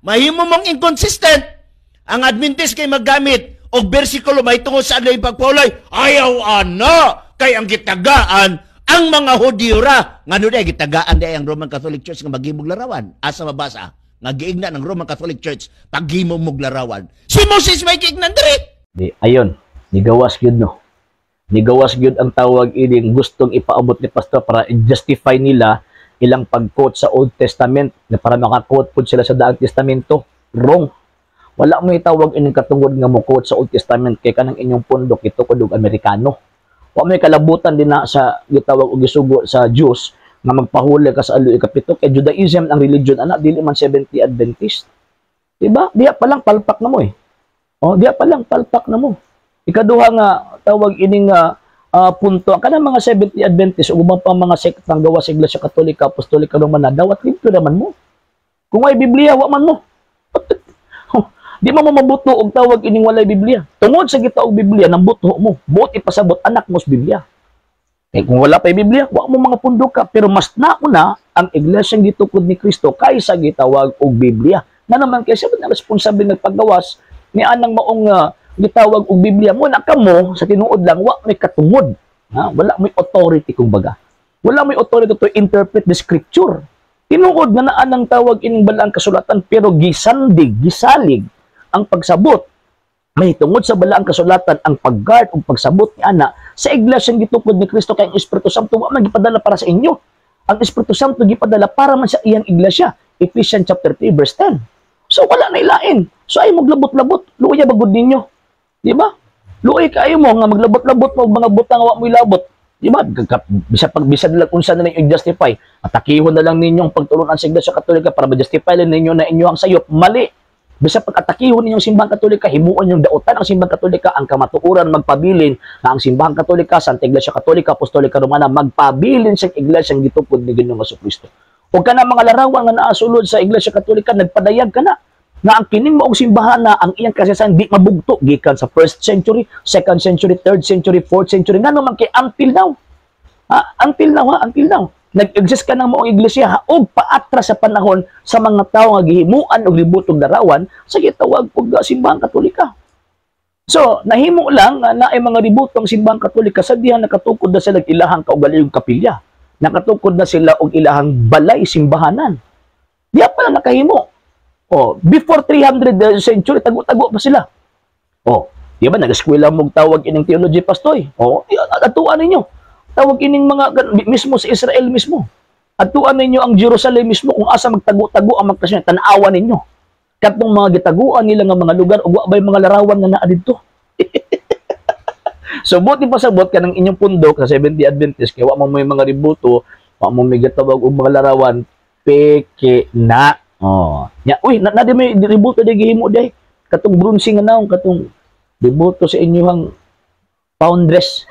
mahimo mong inconsistent. Ang Adventist kay maggamit og bersikulo may tungod sa adlaw pagpaulay, ayaw ana kay ang gitagaan ang mga Hudyo ra. Ngano day gitagaan day ang Roman Catholic Church nga maghimog larawan? Asa mabasa? Nga giigna ng Roman Catholic Church paghimog mog larawan. Si Moses may giignan diri. Di ayon, nigawas gyud no. Nigawas gyud ang tawag ining gustong ipaabot ni pastor para i-justify nila ilang pag-quote sa Old Testament na para maka-quote pud sila sa Daang Testamento. Wrong. Wala mo itawag ining katungod nga mo quote sa Old Testament kay kanang inyong pundok ito kudug Amerikano. Wa may kalabutan din na sa gitawag og gisugo sa Diyos nga magpahuli ka sa aluy kapito kay Judaism ang religion ana dili man 70 Adventist. Diba? Diya pa lang palpak na mo eh. Oh, diya pa lang palpak na mo. Ikaduha nga tawag ining punto kanang mga 70 Adventist ug ubang pang mga sektang gawa sa Iglesia Katolika, Apostolika Romana dawat libro naman mo. Kung may Biblia wa man mo. Di mo mabuto og tawag ining walay Biblia. Tungod sa gitaog Biblia nang buto mo, buot ipasabot anak mo sa Biblia. Kaya kung wala pa Biblia, wa mo mga pundok ka, pero mas nauna ang iglesyang gitukod ni Kristo kaysa gitawag og Biblia. Na naman kay siya na responsable nagpagawas ni anang maong gitawag og Biblia mo na kamo sa tinuod lang wa may katungod. Ha? Wala may authority kumbaga. Wala may authority to interpret the scripture. Tinuod nga naa nang tawag ining balaang kasulatan pero gisandig, gisalig ang pagsabot. May tungod sa balaang kasulatan ang pagguard o pagsabot ni ana sa iglesyang gitukod ni Kristo kay ang Espiritu Santo wa man gipadala para sa inyo. Ang Espiritu Santo gipadala para man sa iyang iglesia. Ephesians chapter 3 verse 10. So wala na ilain. So ay maglabot-labot, luya bagud ninyo. Di ba? Luoy kayo mo nga maglabot-labot mo mga butang wa mo ilabot. Di ba? Bisa nila unsa na ninyo justify. Atakihon na lang ninyo ang pagtulunan sa Iglesia Katolika para ma-justify lang ninyo na inyo ang sayop. Mali. Bisa pag-atakihon ninyong simbahang Katolika, himuon yung dautan ang simbahang Katolika, ang kamatuuran magpabilin na ang simbahang Katolika, Santa Iglesia Katolika, Apostolika Romana, magpabilin sa iglesyang gitukod ni Ginoong Jesucristo. Huwag ka na mga larawan nga naasulod sa Iglesia Katolika, nagpadayag ka na ang kining maong simbahan na ang iyang kasaysayan di mabugto gikan sa 1st century, 2nd century, 3rd century, 4th century nga naman kay until now. Until now. Nag-exist ka ng maong iglesia og paatras sa panahon sa mga tao nga gihimuan og libutong larawan sa gitawag og simbahang Katolika. So, nahimo lang na ay mga ributong simbahang Katolika sa diha nakatukod na sila og ilahang kaugalingong kapilya. Nakatukod na sila og ilahang balay simbahanan. Diya pa lang nakahimo. Oh, before 300 century tago-tago pa sila. Oh, di ba nag-eskwela mo tawag ining theology pastoy? Oh, atuan ninyo. Tawag ining mga mismo sa Israel mismo. Atuan ninyo ang Jerusalem mismo kung asa magtago-tago ang magkasyon. Tanawan ninyo. Katong mga gitaguan nila nga mga lugar ug wa bay mga larawan nga naa didto. So buti pasabot ka ng inyong pundok sa 70 Adventist kay wa mo may mga ributo, wa mo may gitawag og mga larawan peke na. Oh. Ya, uy, na di may ributo di gihimo day. Katong bronze nga naong katong ributo sa inyong foundress.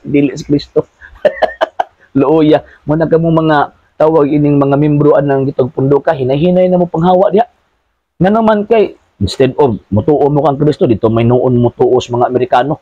Dili sa Kristo. Looya, mo na kamo mga tawag ining mga membro anang gitog pundoka, hinay-hinay na mo panghawa diha. Nga naman kay instead of mutuo mo kang Kristo dito may noon mutuos mga Amerikano.